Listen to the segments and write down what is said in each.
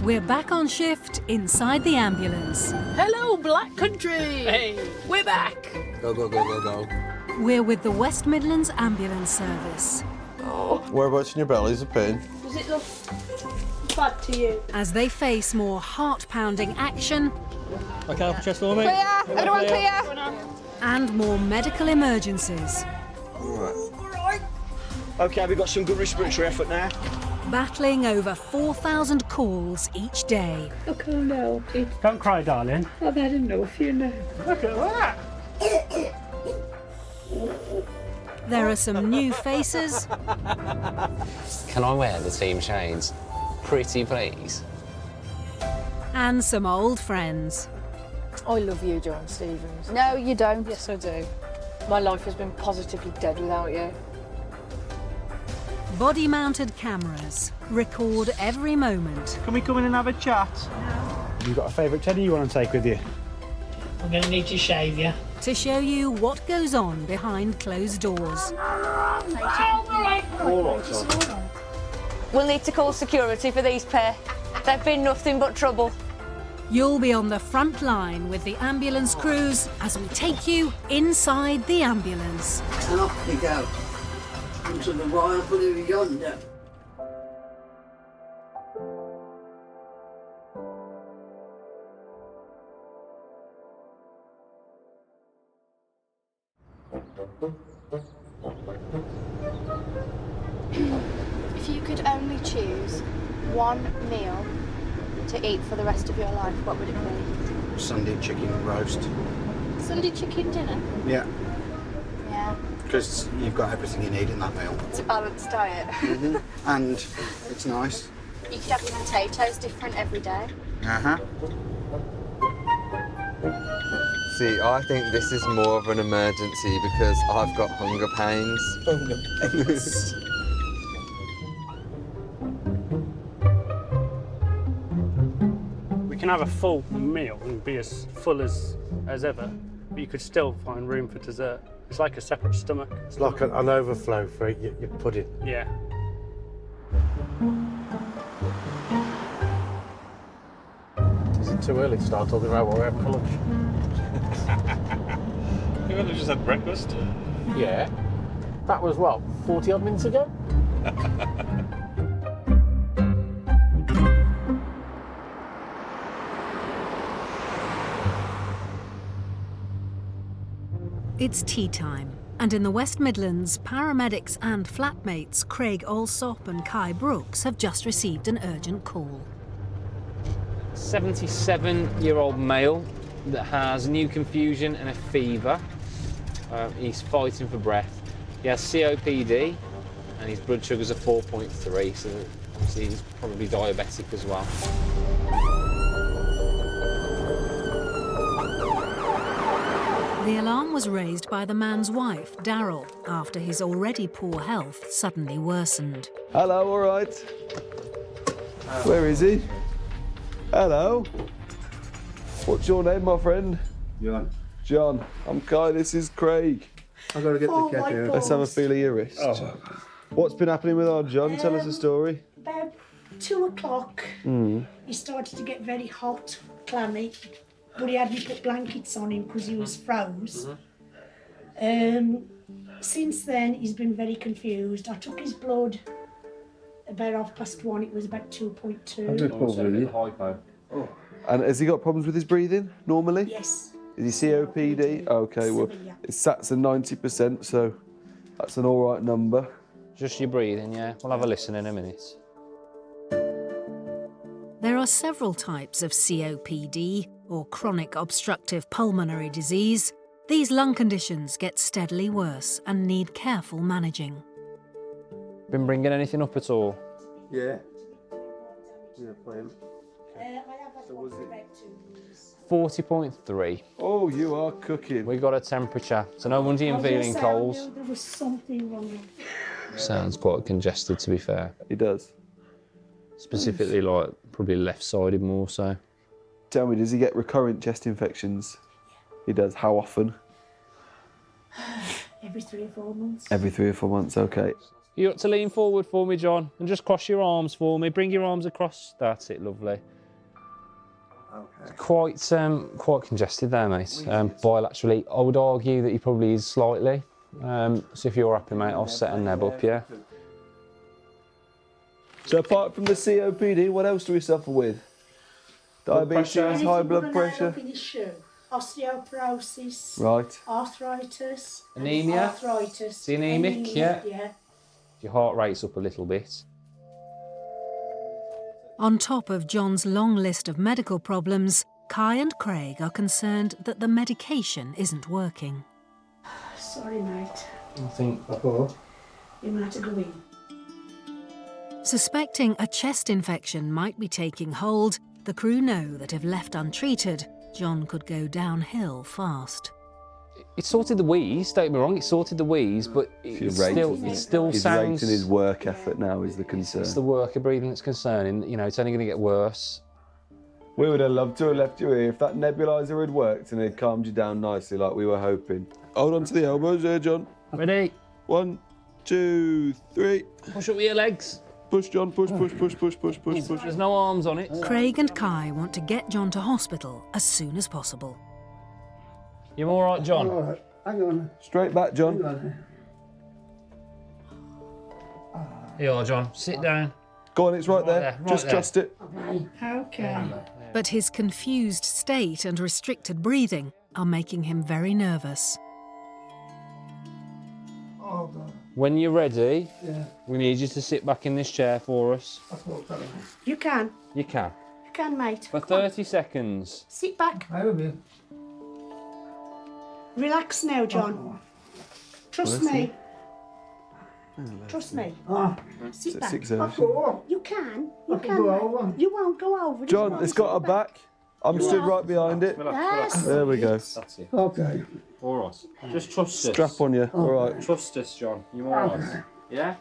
We're back on shift inside the ambulance. Hello, Black Country! Hey! We're back! Go, go, go, go, go. We're with the West Midlands Ambulance Service. Whereabouts in your belly is a pain? Does it look bad to you? As they face more heart-pounding action Okay, upper chest for me. Clear! Everyone clear! and more medical emergencies. Alright. Okay, we've got some good respiratory effort now. Battling over 4,000 calls each day. I can't help it. Don't cry, darling. I've had enough, you know. Look at that. There are some new faces Can I wear the team shades? Pretty please. and some old friends. I love you, John Stevens. No, you don't. Yes, I do. My life has been positively dead without you. Body-mounted cameras record every moment. Can we come in and have a chat? Have you got a favourite teddy you want to take with you? I'm going to need to shave you. To show you what goes on behind closed doors. We'll need to call security for these pair. They've been nothing but trouble. You'll be on the front line with the ambulance crews as we take you inside the ambulance. And off we go into the royal blue yonder. If you could only choose one meal to eat for the rest of your life, what would it be? Sunday chicken roast. Sunday chicken dinner? Yeah, Yeah. because you've got everything you need in that meal. It's a balanced diet. And it's nice. You could have your potatoes different every day. Uh-huh. See, I think this is more of an emergency because I've got hunger pains. We can have a full meal and be as full as ever, but you could still find room for dessert. It's like a separate stomach. It's like an overflow for your pudding. Yeah. Is it too early to start talking about what we're having for lunch? You would have just had breakfast. Yeah. That was, what, 40 odd minutes ago? It's tea time, and in the West Midlands, paramedics and flatmates Craig Alsop and Kai Brooks have just received an urgent call. 77-year-old male that has new confusion and a fever. He's fighting for breath. He has COPD and his blood sugars are 4.3, so obviously he's probably diabetic as well. The alarm was raised by the man's wife, Daryl, after his already poor health suddenly worsened. Hello, all right. Where is he? Hello. What's your name, my friend? John. John. I'm Kai, this is Craig. I've got to get the cat here. Let's have a feel of your wrist. Oh. What's been happening with our John? Tell us a story. About 2 o'clock, he started to get very hot, clammy, but he had me put blankets on him because he was froze. Since then, he's been very confused. I took his blood about 1:30. It was about 2.2. And has he got problems with his breathing normally? Yes. Is he COPD? Okay, well, it's SATs at 90%, so that's an all right number. Just your breathing, yeah. We'll have a listen in a minute. There are several types of COPD, or chronic obstructive pulmonary disease. These lung conditions get steadily worse and need careful managing. Been bringing anything up at all? Yeah. Yeah, playing. I have had one for about 2 years. 40.3. Oh, you are cooking. We got a temperature, so no wonder you're feeling cold. There was something wrong. Sounds quite congested, to be fair. He does. Specifically, like, probably left-sided more so. Tell me, does he get recurrent chest infections? He does. How often? Every 3 or 4 months. Every 3 or 4 months, okay. You ought to lean forward for me, John, and just cross your arms for me. Bring your arms across. That's it, lovely. Okay. Quite congested there, mate. Bilaterally, I would argue that he probably is slightly. So if you're happy, mate, I'll set a neb up, yeah? So apart from the COPD, what else do we suffer with? Diabetes, high blood pressure. Up in his shoe. Osteoporosis. Right. Arthritis. Anemia. Arthritis. Is he anemic? Yeah. Your heart rate's up a little bit. On top of John's long list of medical problems, Kai and Craig are concerned that the medication isn't working. Sorry, mate. I think You might have to go in. Suspecting a chest infection might be taking hold, the crew know that if left untreated, John could go downhill fast. It sorted the wheeze, don't get me wrong, it sorted the wheeze, but it still his sounds... rate and his work effort now is the concern. It's the worker breathing that's concerning. You know, it's only going to get worse. We would have loved to have left you here if that nebuliser had worked and it calmed you down nicely like we were hoping. Hold on to the elbows there, John. Ready? 1, 2, 3. Push up with your legs. Push, John, push, push, push, push, push, push, push. There's no arms on it. Craig and Kai want to get John to hospital as soon as possible. You all right, John? All right, hang on. Straight back, John. Hang on. Here you are, John. Sit down. Go on, it's right there. Just trust it. Okay. But his confused state and restricted breathing are making him very nervous. Oh, God. When you're ready, we need you to sit back in this chair for us. You can. You can. You can, mate. For 30 seconds. Sit back. I will be. Relax now, John. Trust me. Trust me. Sit back. 6 hours. You can. You can. You won't go over. John, it's got a back. I'm stood right behind it. Yes. There we go. That's it. Okay. All right. Just trust us. Strap on you. All right. Trust us, John. You all right? Yeah?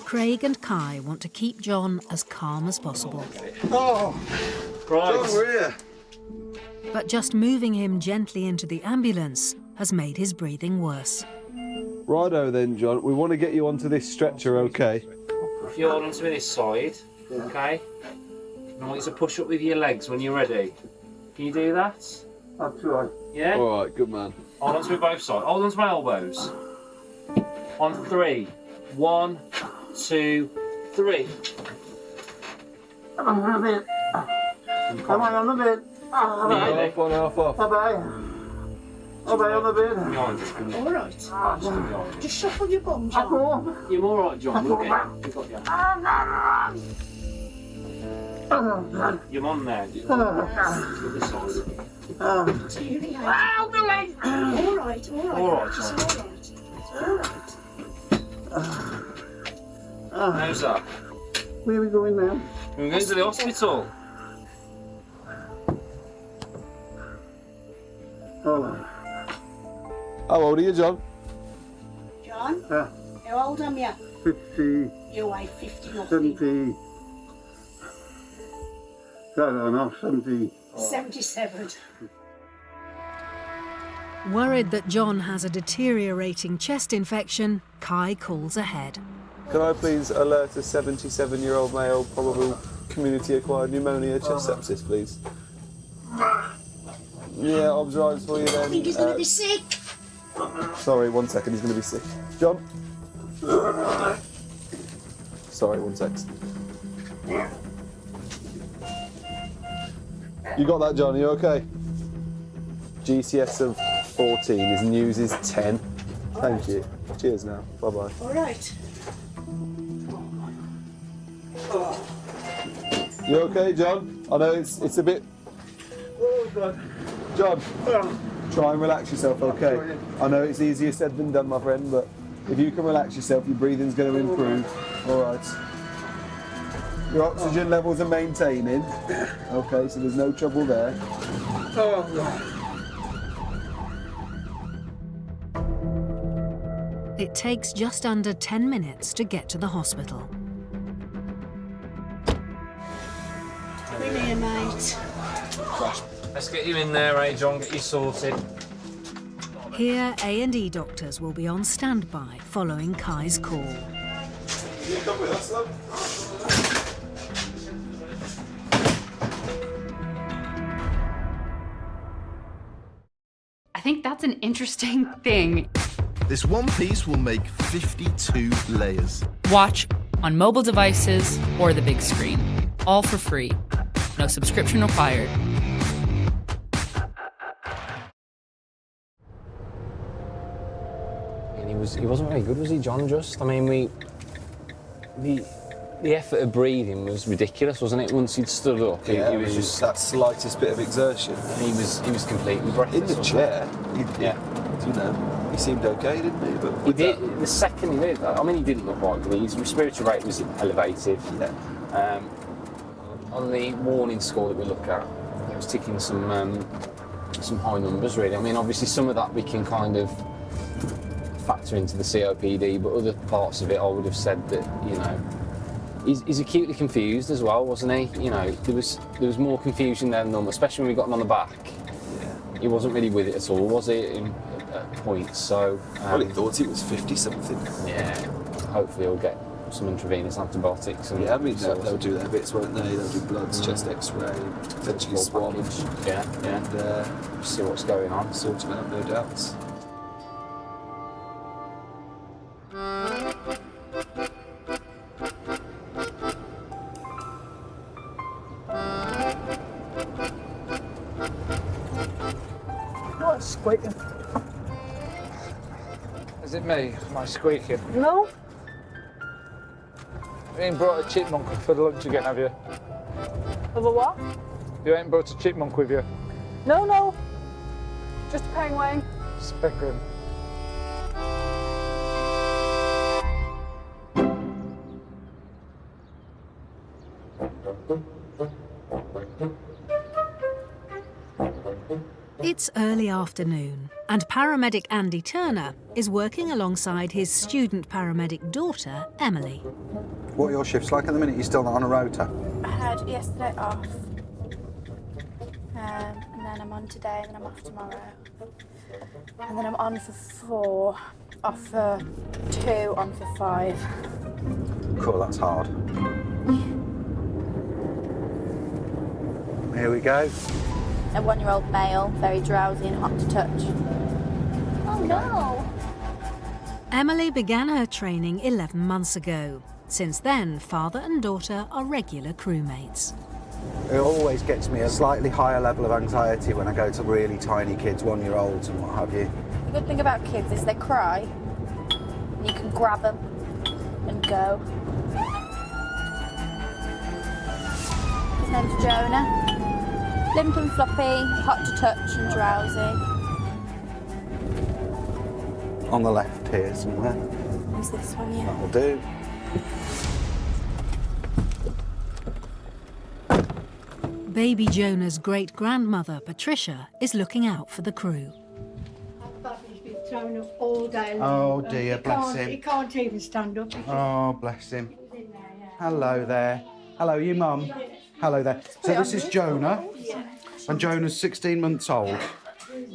Craig and Kai want to keep John as calm as possible. Oh, Right. John, we're here. But just moving him gently into the ambulance has made his breathing worse. Righto then, John. We want to get you onto this stretcher, okay? If you hold on to this side, okay? I want you to push up with your legs when you're ready. Can you do that? I'll try. Yeah? All right, good man. Hold on to both sides. Hold on to my elbows. On 3. 1, 2, 3. I'm on the bed. Am I on the bed? Half on, half off. Bye-bye. Bye-bye on the bed. All right. Just shuffle your bum, John. You're all right, John. Look at you. You're on there. This side. All right. All right, John. All right. How's that? Where are we going now? We're going to the hospital. All right. How old are you, John? John, how old am you? 50, You weigh 50 nothing. 70. I don't know, 70. 77. Worried that John has a deteriorating chest infection, Kai calls ahead. Can I please alert a 77-year-old male, probable community-acquired pneumonia, chest sepsis, please? Yeah, observe for you then. I think he's going to be sick. Sorry, 1 second, he's going to be sick. John? Sorry, 1 sec. You got that, John? Are you okay? GCS of 14, his news is 10. Thank you. Cheers now. Bye-bye. All right. You okay, John? I know it's a bit... Oh, God. John, try and relax yourself, okay? I know it's easier said than done, my friend, but if you can relax yourself, your breathing's going to improve. All right. Your oxygen levels are maintaining. Okay, so there's no trouble there. Oh, God. It takes just under 10 minutes to get to the hospital. Come in here, mate. Let's get you in there, eh, John? Get you sorted. Here, A&E doctors will be on standby following Kai's call. You come with us, love? I think that's an interesting thing. This one piece will make 52 layers. Watch on mobile devices or the big screen. All for free. No subscription required. He wasn't very good, was he, John? Just, I mean, the effort of breathing was ridiculous, wasn't it? Once he'd stood up, Yeah, he it was just that slightest bit of exertion. He was completely breathless. In the chair, you know, he seemed okay, didn't he? But he did. The second he did, I mean, he didn't look right, but his respiratory rate was elevated. Yeah. On the warning score that we look at, it was ticking some high numbers, really. I mean, obviously, some of that we can kind of factor into the COPD, but other parts of it, I would have said that, you know, he's acutely confused as well, wasn't he? You know, there was more confusion there than normal, especially when we got him on the back. Yeah. He wasn't really with it at all, was he? At points, so. Well, he thought he was 50-something. Yeah. Hopefully, he'll get some intravenous antibiotics. And yeah, I mean, they'll do their bits, won't they? They'll do bloods, chest X-ray, potentially swab. Yeah. And see what's going on. Sort him out, no doubts. What's squeaking? Is it me? Am I squeaking? No. You ain't brought a chipmunk for the lunch again, have you? Of a what? You ain't brought a chipmunk with you? No. Just a penguin. Speckling. It's early afternoon, and paramedic Andy Turner is working alongside his student paramedic daughter, Emily. What are your shifts like at the minute? You're still not on a rota? I had yesterday off, and then I'm on today, and then I'm off tomorrow. And then I'm on for 4, off for 2, on for 5. Cool, that's hard. Here we go. A 1-year-old male, very drowsy and hot to touch. Oh no! Emily began her training 11 months ago. Since then, father and daughter are regular crewmates. It always gets me a slightly higher level of anxiety when I go to really tiny kids, 1-year-olds and what have you. The good thing about kids is they cry, and you can grab them and go. His name's Jonah. Limp and floppy, hot to touch and drowsy. On the left here somewhere. Who's this one, yeah? That'll do. Baby Jonah's great-grandmother, Patricia, is looking out for the crew. He's been thrown up all day Oh long. dear, bless him. He can't even stand up. Oh, bless him. Hello there. Hello, you mum. Hello there. So this is Jonah, and Jonah's 16 months old.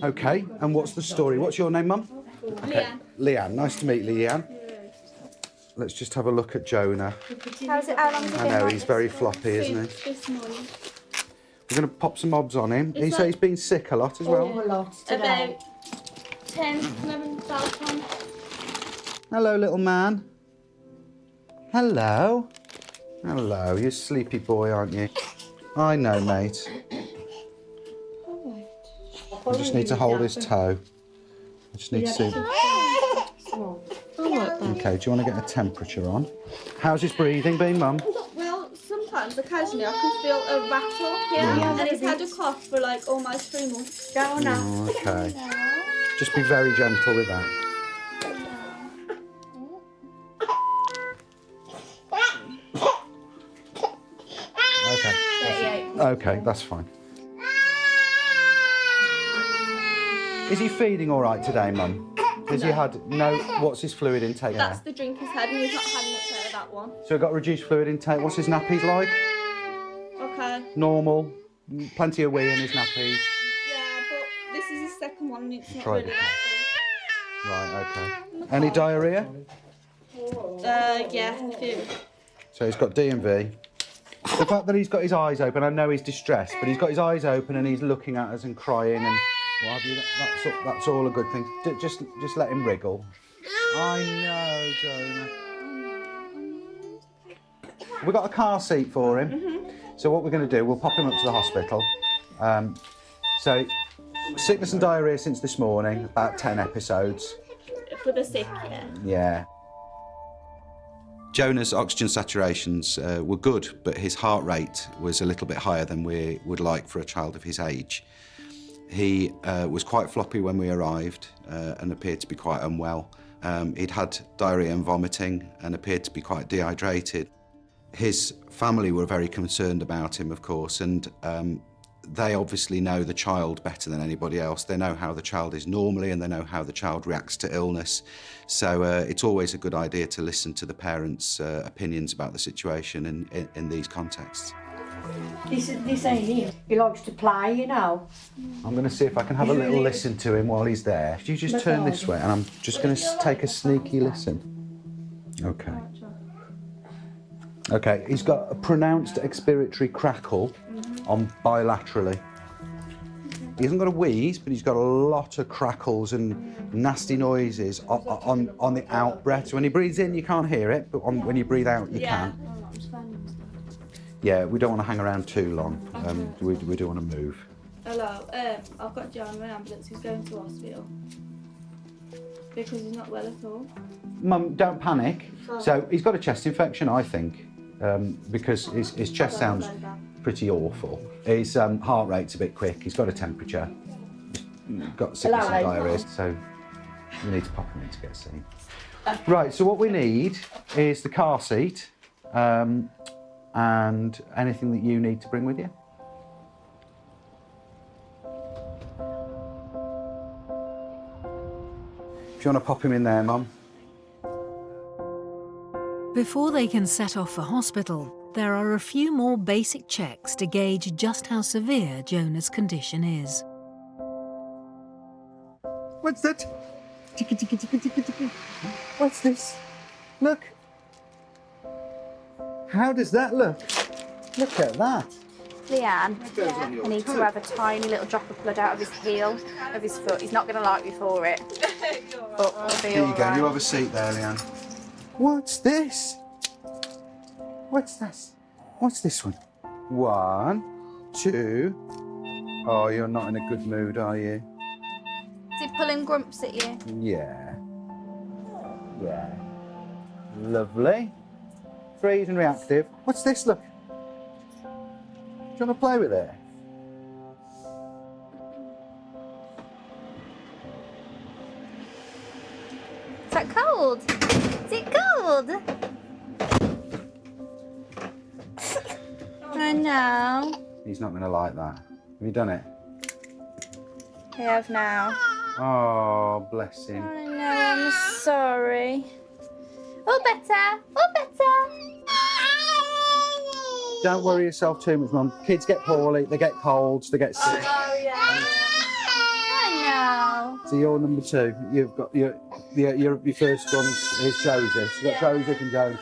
Okay, and what's the story? What's your name, mum? Okay. Leanne. Nice to meet you, Leanne. Let's just have a look at Jonah. How long has he I been know, like he's very floppy, isn't he? This morning. We're going to pop some obs on him. He said he's been sick a lot as well. A lot today. About 10, 11, 12 times. Hello, little man. Hello. Hello, you're a sleepy boy, aren't you? I know, mate. I just need to hold his toe. I just need to see. Okay, do you want to get a temperature on? How's his breathing been, mum? Well, sometimes, occasionally, I can feel a rattle here, and he's had a cough for like almost 3 months. Go now. Oh, okay. Just be very gentle with that. Okay, that's fine. Is he feeding all right today, mum? Has he had what's his fluid intake? That's the drink he's had, and he's not had much out of that one. So we've got reduced fluid intake. What's his nappies like? Okay. Normal? Plenty of wee in his nappies. Yeah, but this is his second one and it's not Tried really it. that Right, okay. Any diarrhea? full. Yeah, a few. So he's got D and V. The fact that he's got his eyes open, I know he's distressed, but he's got his eyes open and he's looking at us and crying and what have you. That's all a good thing. Just let him wriggle. I know, Jonah. We've got a car seat for him. So what we're going to do, we'll pop him up to the hospital. So sickness and diarrhea since this morning, about 10 episodes. For the sick, yeah. Yeah. Jonah's oxygen saturations were good, but his heart rate was a little bit higher than we would like for a child of his age. He was quite floppy when we arrived and appeared to be quite unwell. He'd had diarrhea and vomiting and appeared to be quite dehydrated. His family were very concerned about him, of course, and they obviously know the child better than anybody else. They know how the child is normally and they know how the child reacts to illness. So it's always a good idea to listen to the parents' opinions about the situation in these contexts. This ain't him. He likes to play, you know. I'm going to see if I can have a little listen to him while he's there. If you just turn this way and I'm just going to take a sneaky listen. Okay. Okay, he's got a pronounced expiratory crackle on bilaterally. He hasn't got a wheeze, but he's got a lot of crackles and nasty noises on the out breath. So when he breathes in, you can't hear it, but when you breathe out, you can. Yeah, we don't want to hang around too long. We do want to move. Hello, I've got John in an ambulance who's going to hospital because he's not well at all. Mum, don't panic. So he's got a chest infection, I think, because his chest sounds pretty awful. His heart rate's a bit quick. He's got a temperature. He's got sickness and diarrhea, so we need to pop him in to get seen. Right, so what we need is the car seat and anything that you need to bring with you. If you want to pop him in there, Mum. Before they can set off for hospital, there are a few more basic checks to gauge just how severe Jonah's condition is. What's that? Ticky, ticky, ticky, ticky, ticky. What's this? Look. How does that look? Look at that. Leanne, I need to have a tiny little drop of blood out of his heel, of his foot. He's not going to like me for it. But we'll be Here you all go. right. You have a seat there, Leanne. What's this? What's this? What's this one? 1, 2. Oh, you're not in a good mood, are you? Is he pulling grumps at you? Yeah. Yeah. Lovely. Freeze and reactive. What's this? Look. Do you want to play with it? Is that cold? Is it cold? I know. He's not going to like that. Have you done it? I have now. Oh, bless him. I know, I'm sorry. All better, all better. Don't worry yourself too much, Mum. Kids get poorly, they get colds, they get sick. Oh, yeah. I know. So you're number 2. You've got your first one is Joseph. You've got Joseph and Joan.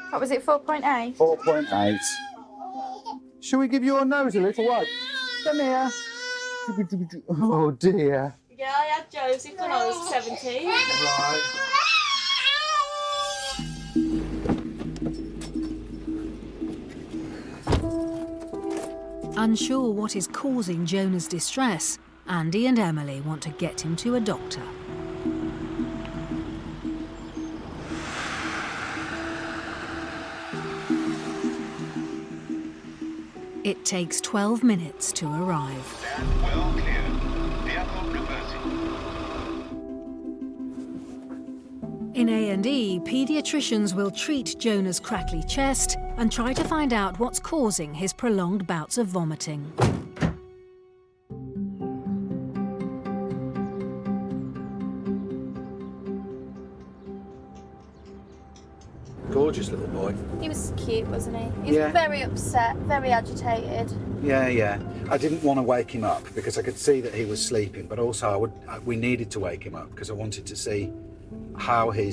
What was it, 4.8? 4.8. Shall we give your nose a little wipe? Come here. Oh dear. Yeah, I had Joseph when I was 17. Right. Unsure what is causing Jonah's distress, Andy and Emily want to get him to a doctor. It takes 12 minutes to arrive. Well clear. Vehicle reversing. In A&E, paediatricians will treat Jonah's crackly chest and try to find out what's causing his prolonged bouts of vomiting. Gorgeous little boy. He was cute, wasn't he? He was Yeah. very upset, very agitated. Yeah, yeah. I didn't want to wake him up because I could see that he was sleeping, but also we needed to wake him up because I wanted to see how he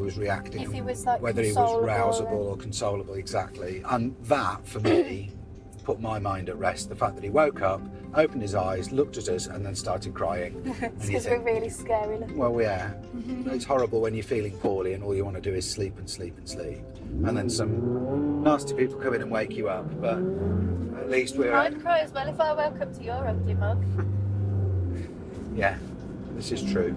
was reacting. If he was, like, whether he was consolable rousable or consolable, exactly. And that, for me, put my mind at rest. The fact that he woke up, opened his eyes, looked at us, and then started crying. It's because we're really scary looking. Well, yeah. It's horrible when you're feeling poorly and all you want to do is sleep and sleep and sleep. And then some nasty people come in and wake you up. But at least we're... I'd cry as well if I woke up to your ugly mug. Yeah, this is true.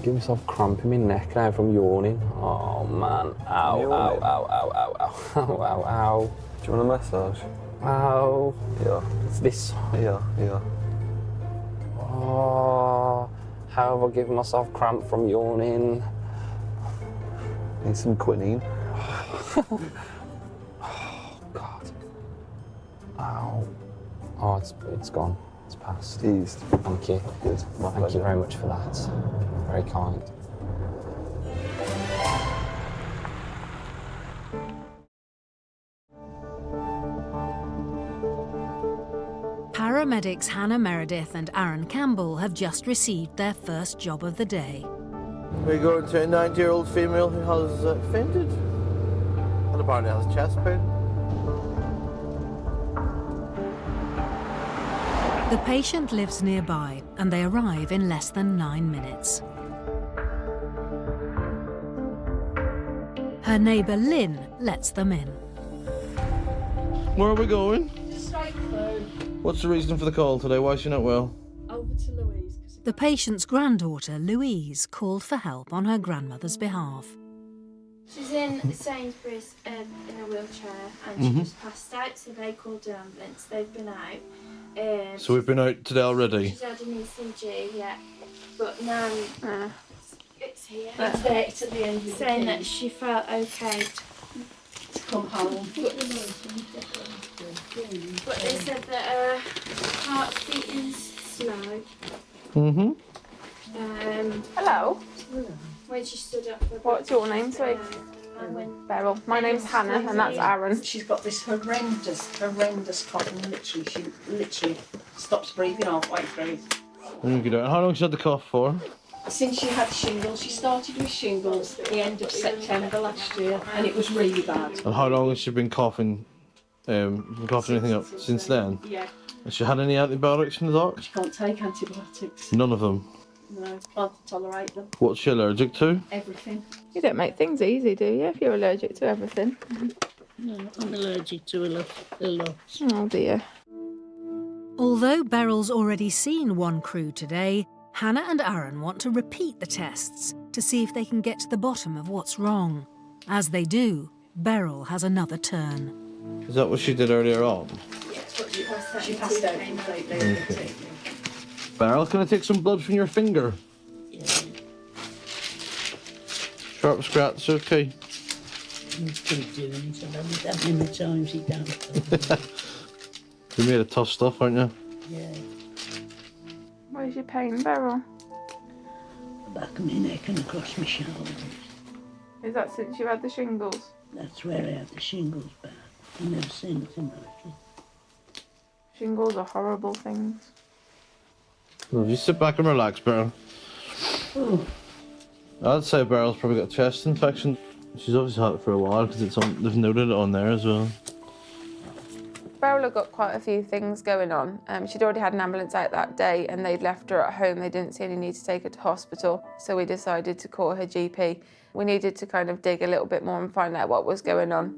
Give myself cramp in my neck now from yawning. Oh man. Ow, ow, ow, ow, ow, ow, ow, ow, ow. Do you want a massage? Ow. Yeah. It's this. Yeah, yeah. Oh, how have I given myself cramp from yawning? Need some quinine. Oh God. Ow. Oh, it's gone. It's passed. Eased. Thank you. Good. My Thank pleasure. you very much for that. Very kind. Paramedics Hannah Meredith and Aaron Campbell have just received their first job of the day. We're going to a 90-year-old female who has fainted and apparently has chest pain. The patient lives nearby and they arrive in less than 9 minutes. Her neighbour Lynn lets them in. Where are we going? Straight through. What's the reason for the call today? Why is she not well? Over to Louise. The patient's granddaughter, Louise, called for help on her grandmother's behalf. She's in Sainsbury's in a wheelchair and she just passed out, so they called the ambulance. They've been out. So we've been out today already? She's had an ECG, yeah. But now it's here. It's there, it's at the end of the Saying day. that she felt okay To come home. but they said that her heart's beating slow. Mm-hmm. Hello. When she stood up. What's your name, sweet? Beryl. My name's Hannah and that's Aaron. She's got this horrendous cough and she literally stops breathing halfway through. How long has she had the cough for? Since she had shingles, she started with shingles at the end of September last year and it was really bad. And how long has she been coughing? Coughing anything up since then? Yeah. Has she had any antibiotics from the doc? She can't take antibiotics. None of them. No, can't tolerate them. What's she allergic to? Everything. You don't make things easy, do you, if you're allergic to everything? No, I'm allergic to a lot. Oh dear. Although Beryl's already seen one crew today, Hannah and Aaron want to repeat the tests to see if they can get to the bottom of what's wrong. As they do, Beryl has another turn. Is that what she did earlier on? She passed out completely. Okay. Beryl, can I take some blood from your finger? Yeah. Sharp scratch, okay. Keep doing it. I've done it that many times he done. You made of tough stuff, aren't you? Yeah. Where's your pain, Beryl? The back of my neck and across my shoulder. Is that since you had the shingles? That's where I had the shingles back. I've never seen anything like it. Shingles are horrible things. Well, just sit back and relax, Beryl. Oh. I'd say Beryl's probably got a chest infection. She's obviously had it for a while because they've noted it on there as well. Beryl had got quite a few things going on. She'd already had an ambulance out that day and they'd left her at home. They didn't see any need to take her to hospital, so we decided to call her GP. We needed to kind of dig a little bit more and find out what was going on.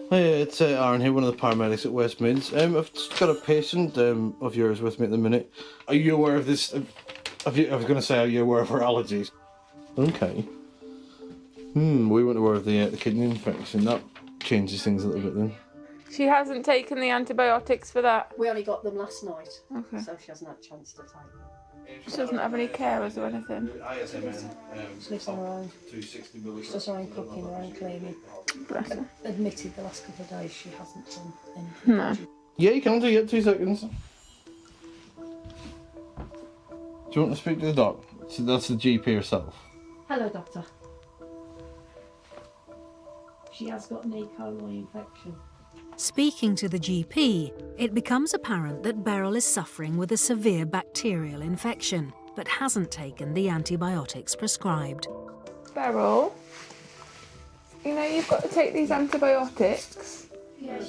Hey, it's Aaron here, one of the paramedics at West Midlands. I've just got a patient of yours with me at the minute. Are you aware of this? I was going to say, are you aware of her allergies? Okay. We weren't aware of the kidney infection. That changes things a little bit then. She hasn't taken the antibiotics for that. We only got them last night, Okay. so she hasn't had a chance to take. She doesn't have any carers or anything. She lives on her own. She does her own cooking, her own cleaning. Bless her. Admitted the last couple of days she hasn't done anything. No. Yeah, you can do it. 2 seconds. Do you want to speak to the doc? So that's the GP herself. Hello, doctor. She has got an E-coli infection. Speaking to the GP, it becomes apparent that Beryl is suffering with a severe bacterial infection, but hasn't taken the antibiotics prescribed. Beryl, you know you've got to take these antibiotics. No,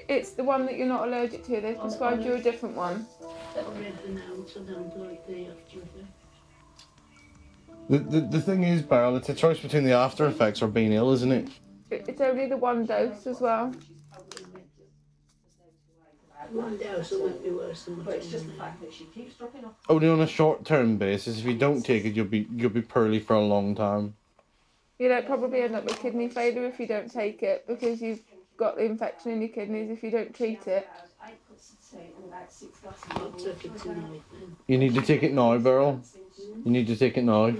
it's the one that you're not allergic to. They've prescribed you a different one. The thing is, Beryl, it's a choice between the after effects or being ill, isn't it? It's only the one dose as well. One dose will make me worse than but it's just the fact that she keeps dropping off. Only on a short-term basis. If you don't take it, you'll be poorly for a long time. You'll probably end up with kidney failure if you don't take it, because you've got the infection in your kidneys if you don't treat it. You need to take it now, Beryl. You need to take it now.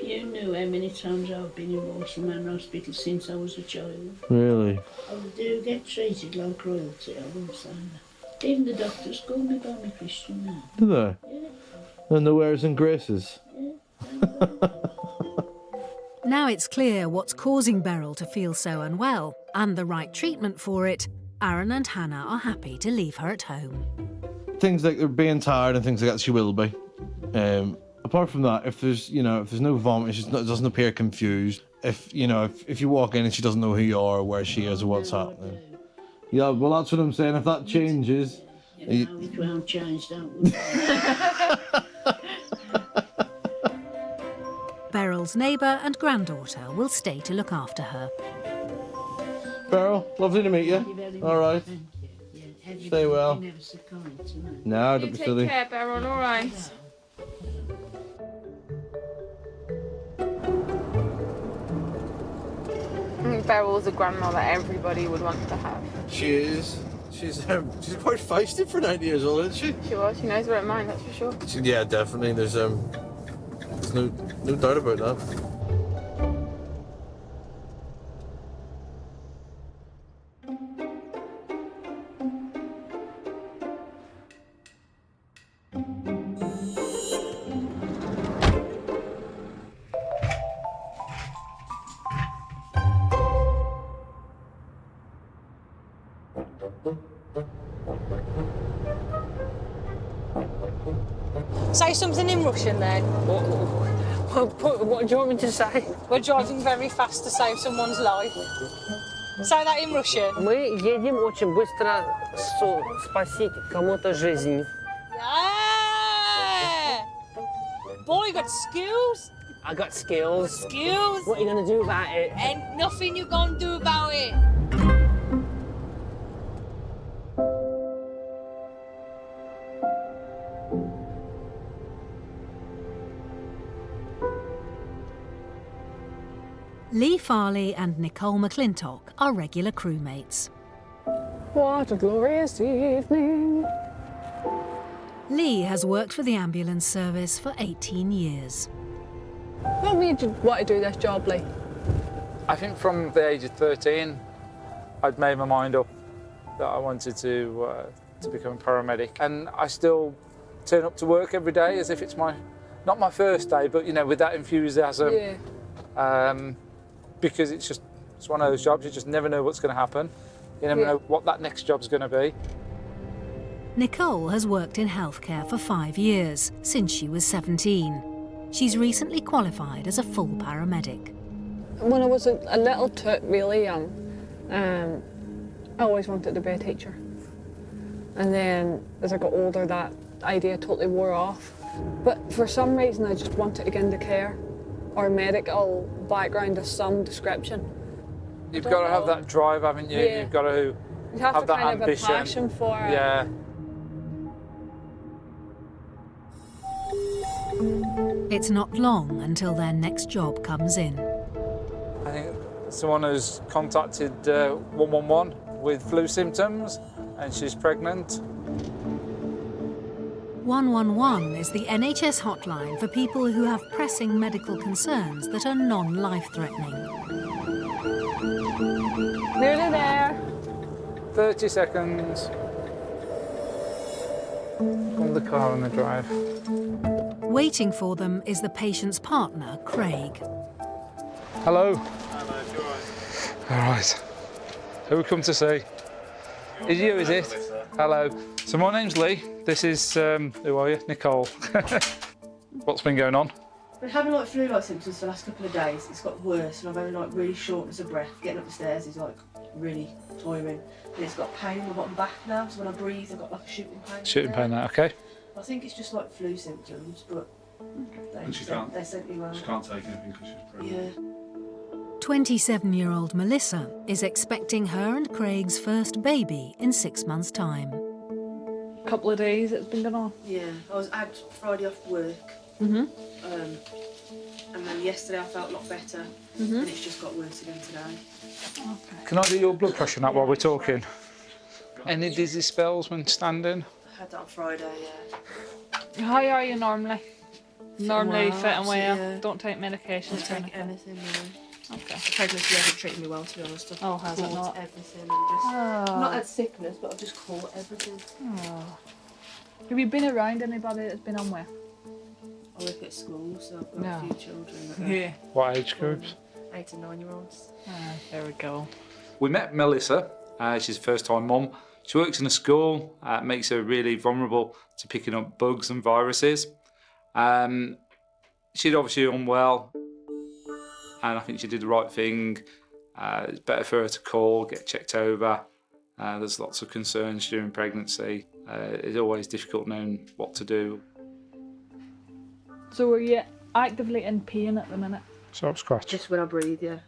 You know how many times I've been in Waterman Hospital since I was a child. Really? I do get treated like royalty, I won't say that. Even the doctors call me by my Christian name. Do they? Yeah. And the wares and graces? Now it's clear what's causing Beryl to feel so unwell, and the right treatment for it, Aaron and Hannah are happy to leave her at home. Things like her being tired and things like that, she will be. Apart from that, if there's no vomit, it doesn't appear confused. If you walk in and she doesn't know who you are, or where she is, or what's happening. Yeah, well, that's what I'm saying. If that changes, It won't change, don't we? Beryl's neighbour and granddaughter will stay to look after her. Beryl, lovely to meet you. All right. Stay well. No, don't be silly. Take care, Beryl, all right? I think Beryl's a grandma that everybody would want to have. She is. She's quite feisty for 90 years old, isn't she? She was. She knows her own mind, that's for sure. Yeah, definitely. There's no doubt about that. Say something in Russian then. What do you want me to say? We're driving very fast to save someone's life. Say that in Russian. Мы едем очень быстро спасить кому-то жизнь. Yeah! Boy, you got skills. I got skills. Skills. What are you going to do about it? And nothing you gonna do about it. Lee Farley and Nicole McClintock are regular crewmates. What a glorious evening. Lee has worked for the ambulance service for 18 years. What made you want to do this job, Lee? I think from the age of 13, I'd made my mind up that I wanted to become a paramedic, and I still turn up to work every day as if it's not my first day, but with that enthusiasm. Yeah. Because it's one of those jobs, you just never know what's going to happen. You never know what that next job's going to be. Nicole has worked in healthcare for 5 years, since she was 17. She's recently qualified as a full paramedic. When I was a little toot, really young, I always wanted to be a teacher. And then as I got older, that idea totally wore off. But for some reason, I just wanted to get into care or medical background of some description. You've got to have that drive, haven't you? Yeah. You've got to You have to that kind ambition. of a passion for it. Yeah. It's not long until their next job comes in. I think someone who's contacted 111 with flu symptoms and she's pregnant. 111 is the NHS hotline for people who have pressing medical concerns that are non-life-threatening. Nearly there. 30 seconds. On the car on the drive. Waiting for them is the patient's partner, Craig. Hello. All right. Who we come to see? Is you, is it? Hello. So my name's Lee. This is, who are you? Nicole. What's been going on? Been having like flu-like symptoms for the last couple of days. It's got worse and I'm having like really shortness of breath. Getting up the stairs is like really tiring. And it's got pain in my bottom back now, so when I breathe I've got like a shooting pain. Shooting pain now, okay. I think it's just like flu symptoms, but they sent me well. She can't take anything because she's pregnant. Yeah. 27-year-old Melissa is expecting her and Craig's first baby in 6 months' time. Couple of days it's been going on. Yeah, I had Friday off work. And then yesterday I felt a lot better. And it's just got worse again today. Okay. Can I do your blood pressure now while we're talking? Any dizzy spells when standing? I had that on Friday, yeah. How are you normally? Normally well, fit and well. yeah. Don't take medications. Don't take anything, no. Okay. The pregnancy hasn't treated me well, to be honest. I've has it caught not? everything and just Oh. not had sickness, but I've just caught everything. Oh. Have you been around anybody that's been unwell? I work at school, so I've got a few children. That Yeah. What age groups? 8 and 9-year-olds. There we go. We met Melissa. She's a first-time mum. She works in a school. Makes her really vulnerable to picking up bugs and viruses. She's obviously unwell, and I think she did the right thing. It's better for her to call, get checked over. There's lots of concerns during pregnancy. It's always difficult knowing what to do. So are you actively in pain at the minute? Sharp scratch. Just when I breathe, yeah.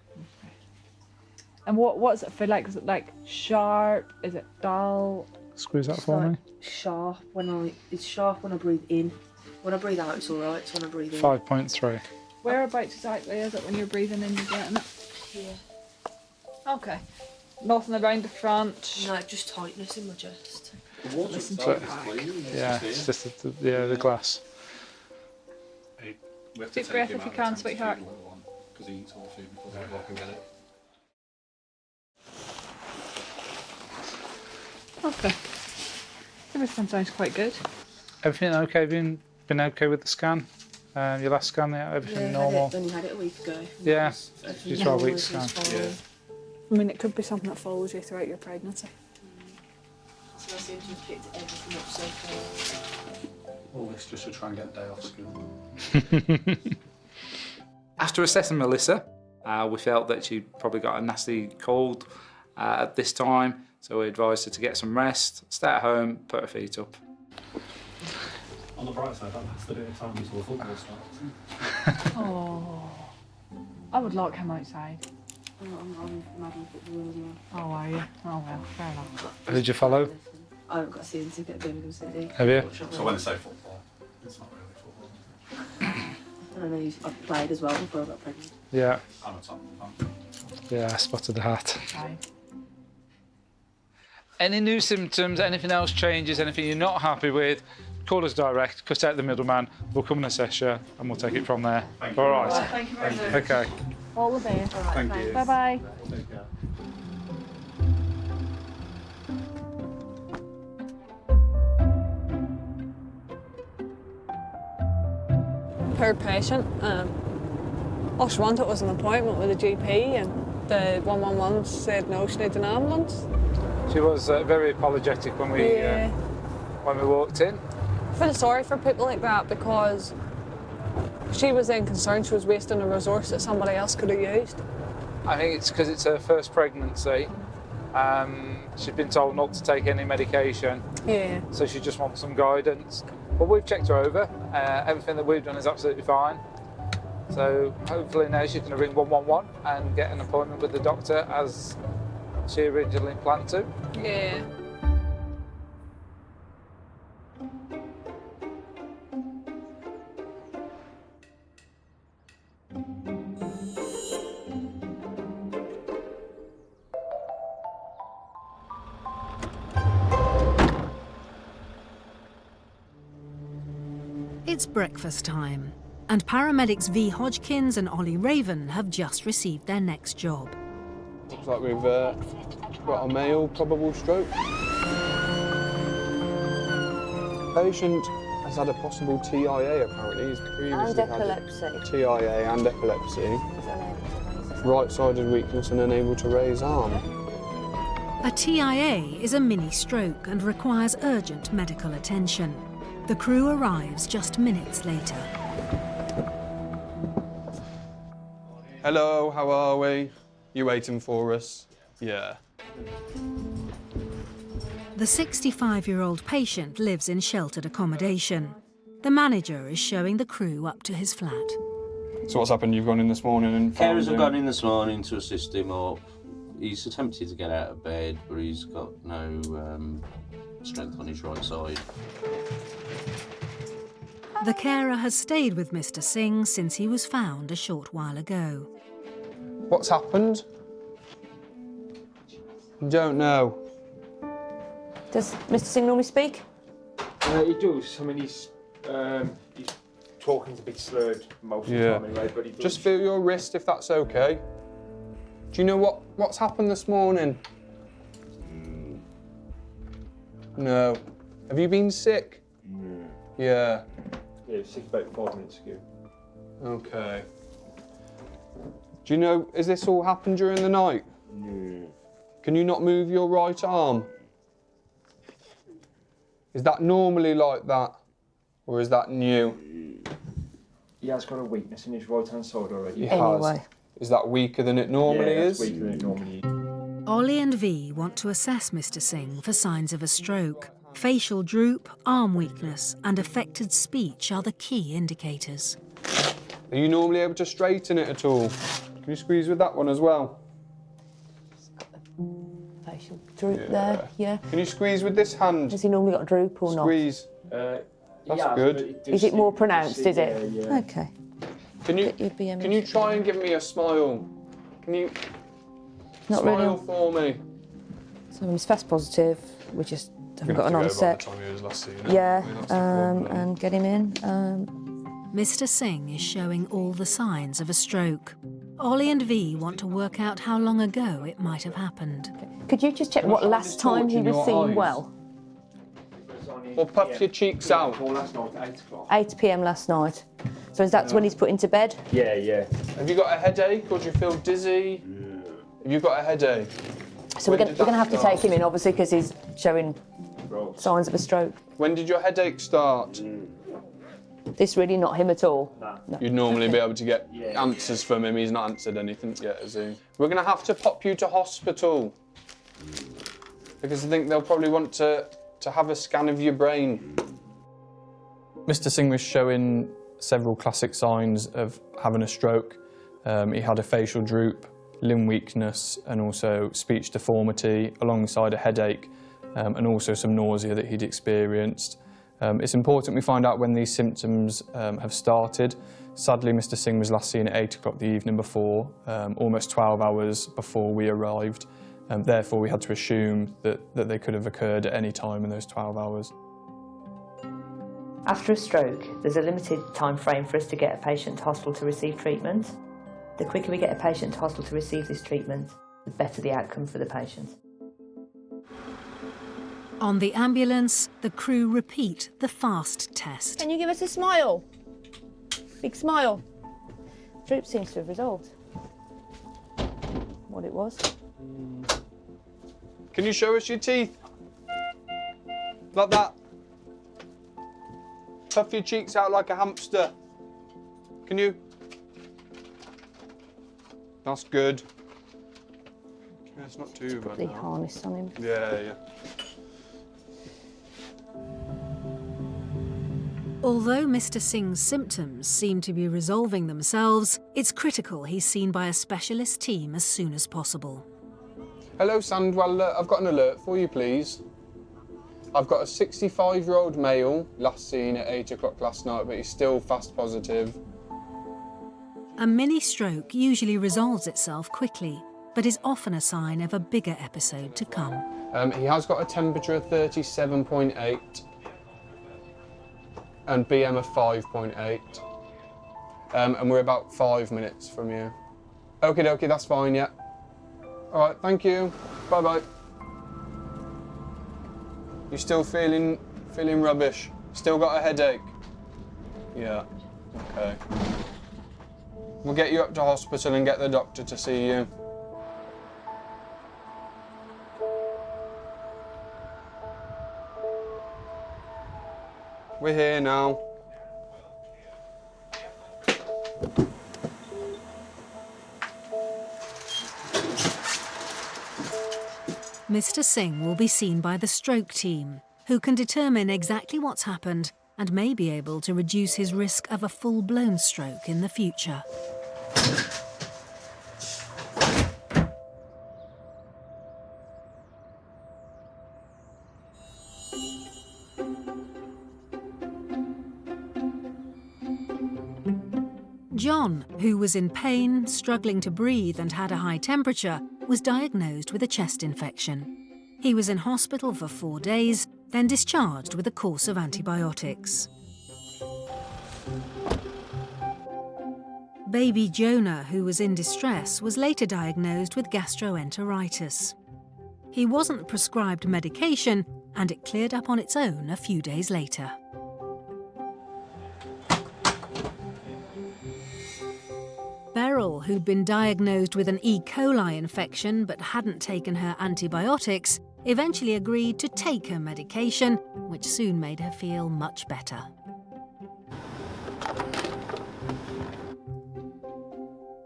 And what does it feel like? Is it like sharp? Is it dull? Squeeze that It's for like me. Sharp it's sharp when I breathe in. When I breathe out, it's alright. It's when I breathe in. 5.3. Whereabouts exactly is it when you're breathing in? You're getting it. Yeah. Okay. Nothing around the front. No, just tightness in my chest. The water Listen itself to is it. clean. Yeah, it's just the glass. We have to Deep take breath him if out you of can, the sweetheart. because he eats all the food before they walk and get it. Okay. Everything sounds quite good. Everything okay? Been okay with the scan? Your last scan, everything normal? Only had it a week ago. Yeah, Everything just 12 normal, weeks scan. everything's fine. Yeah. I mean, it could be something that follows you throughout your pregnancy. So I seem to have picked everything up so far. All this just to try and get a day off school. After assessing Melissa, we felt that she'd probably got a nasty cold at this time, so we advised her to get some rest, stay at home, put her feet up. On the bright side, that's the bit of time until the football starts. Oh. I would lock him outside. I'm mad in football as well. Oh, are you? Oh, well, fair enough. Who did you follow? I haven't got a season ticket at Birmingham City. Have you? So when they say football, it's not really football. I don't know, I've played as well before I got pregnant. Yeah. I'm a top fan. Yeah, I spotted the hat. Aye. Any new symptoms, anything else changes, anything you're not happy with, call us direct, cut out the middleman, we'll come and assess you and we'll take it from there. All right. Thank you very much. Okay. All the best. Thank you. Bye-bye. Take care. Per patient. All she wanted was an appointment with a GP, and the 111 said no, she needs an ambulance. She was very apologetic when we walked in. I feel sorry for people like that because she was then concerned she was wasting a resource that somebody else could have used. I think it's because it's her first pregnancy. She's been told not to take any medication, Yeah. so she just wants some guidance. But we've checked her over. Everything that we've done is absolutely fine. So hopefully now she's going to ring 111 and get an appointment with the doctor as she originally planned to. Yeah. It's breakfast time, and paramedics V. Hodgkins and Ollie Raven have just received their next job. Looks like we've got a male probable stroke. Patient has had a possible TIA apparently. He's previously And epilepsy. had a TIA and epilepsy. Right-sided weakness and unable to raise arm. A TIA is a mini-stroke and requires urgent medical attention. The crew arrives just minutes later. Hello, how are we? You waiting for us? Yeah. The 65-year-old patient lives in sheltered accommodation. The manager is showing the crew up to his flat. So what's happened? You've gone in this morning and found Carers have him? gone in this morning to assist him up. He's attempted to get out of bed, but he's got no strength on his right side. The carer has stayed with Mr. Singh since he was found a short while ago. What's happened? You don't know. Does Mr. Singh normally speak? He does. I mean, he's talking's a bit slurred most of the time anyway, but he does. Just feel your wrist if that's okay. Do you know what's happened this morning? No. Have you been sick? No. Yeah. Yeah, sick about 5 minutes ago. Okay. Do you know, has this all happened during the night? No. Can you not move your right arm? Is that normally like that? Or is that new? He has got a weakness in his right-hand side already. He has. Is that weaker than it normally is? Weaker than it normally is. Ollie and V want to assess Mr. Singh for signs of a stroke. Facial droop, arm weakness, and affected speech are the key indicators. Are you normally able to straighten it at all? Can you squeeze with that one as well? Facial droop there, yeah. Can you squeeze with this hand? Has he normally got a droop or not? Squeeze. That's good. Is it more pronounced, is it? Yeah. Okay. Can you try and give me a smile? Can you Not smile really. for me? So he's fast positive. We just haven't got an onset. Yeah, and get him in. Mr. Singh is showing all the signs of a stroke. Ollie and V want to work out how long ago it might have happened. Could you just check what last time he was seen well? Or puff your cheeks out. Last night at 8 o'clock. 8 p.m. last night. So is that when he's put into bed? Yeah, yeah. Have you got a headache or do you feel dizzy? Have you got a headache? So we're going to have to take him in, obviously, because he's showing signs of a stroke. When did your headache start? This really not him at all? No. You'd normally be able to get answers from him. He's not answered anything yet, has he? We're going to have to pop you to hospital. Because I think they'll probably want to have a scan of your brain. Mr. Singh was showing several classic signs of having a stroke. He had a facial droop, limb weakness, and also speech deformity, alongside a headache, and also some nausea that he'd experienced. It's important we find out when these symptoms have started. Sadly, Mr. Singh was last seen at 8 o'clock the evening before, almost 12 hours before we arrived. Therefore, we had to assume that they could have occurred at any time in those 12 hours. After a stroke, there's a limited time frame for us to get a patient to hospital to receive treatment. The quicker we get a patient to hospital to receive this treatment, the better the outcome for the patient. On the ambulance, the crew repeat the FAST test. Can you give us a smile? Big smile. Droop seems to have resolved. What it was. Can you show us your teeth? Like that. Puff your cheeks out like a hamster. Can you? That's good. Yeah, it's not too bad. The now. harness on him. Yeah. Although Mr. Singh's symptoms seem to be resolving themselves, it's critical he's seen by a specialist team as soon as possible. Hello, Sandwell. I've got an alert for you, please. I've got a 65-year-old male, last seen at 8 o'clock last night, but he's still fast positive. A mini-stroke usually resolves itself quickly, but is often a sign of a bigger episode to come. He has got a temperature of 37.8. and BM of 5.8. And we're about 5 minutes from you. Okie dokie, that's fine, yeah. All right, thank you. Bye-bye. You still feeling rubbish? Still got a headache? Yeah, okay. We'll get you up to hospital and get the doctor to see you. We're here now. Mr. Singh will be seen by the stroke team, who can determine exactly what's happened and may be able to reduce his risk of a full-blown stroke in the future. John, who was in pain, struggling to breathe and had a high temperature, was diagnosed with a chest infection. He was in hospital for 4 days, then discharged with a course of antibiotics. Baby Jonah, who was in distress, was later diagnosed with gastroenteritis. He wasn't prescribed medication, and it cleared up on its own a few days later. Beryl, who'd been diagnosed with an E-coli infection but hadn't taken her antibiotics, eventually agreed to take her medication, which soon made her feel much better.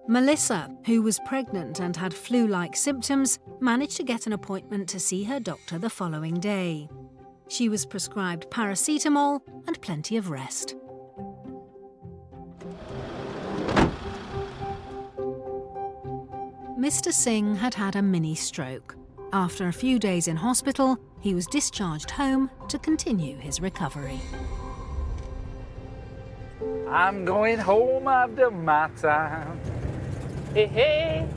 Melissa, who was pregnant and had flu-like symptoms, managed to get an appointment to see her doctor the following day. She was prescribed paracetamol and plenty of rest. Mr. Singh had had a mini-stroke. After a few days in hospital, he was discharged home to continue his recovery. I'm going home after my time. Hey, hey.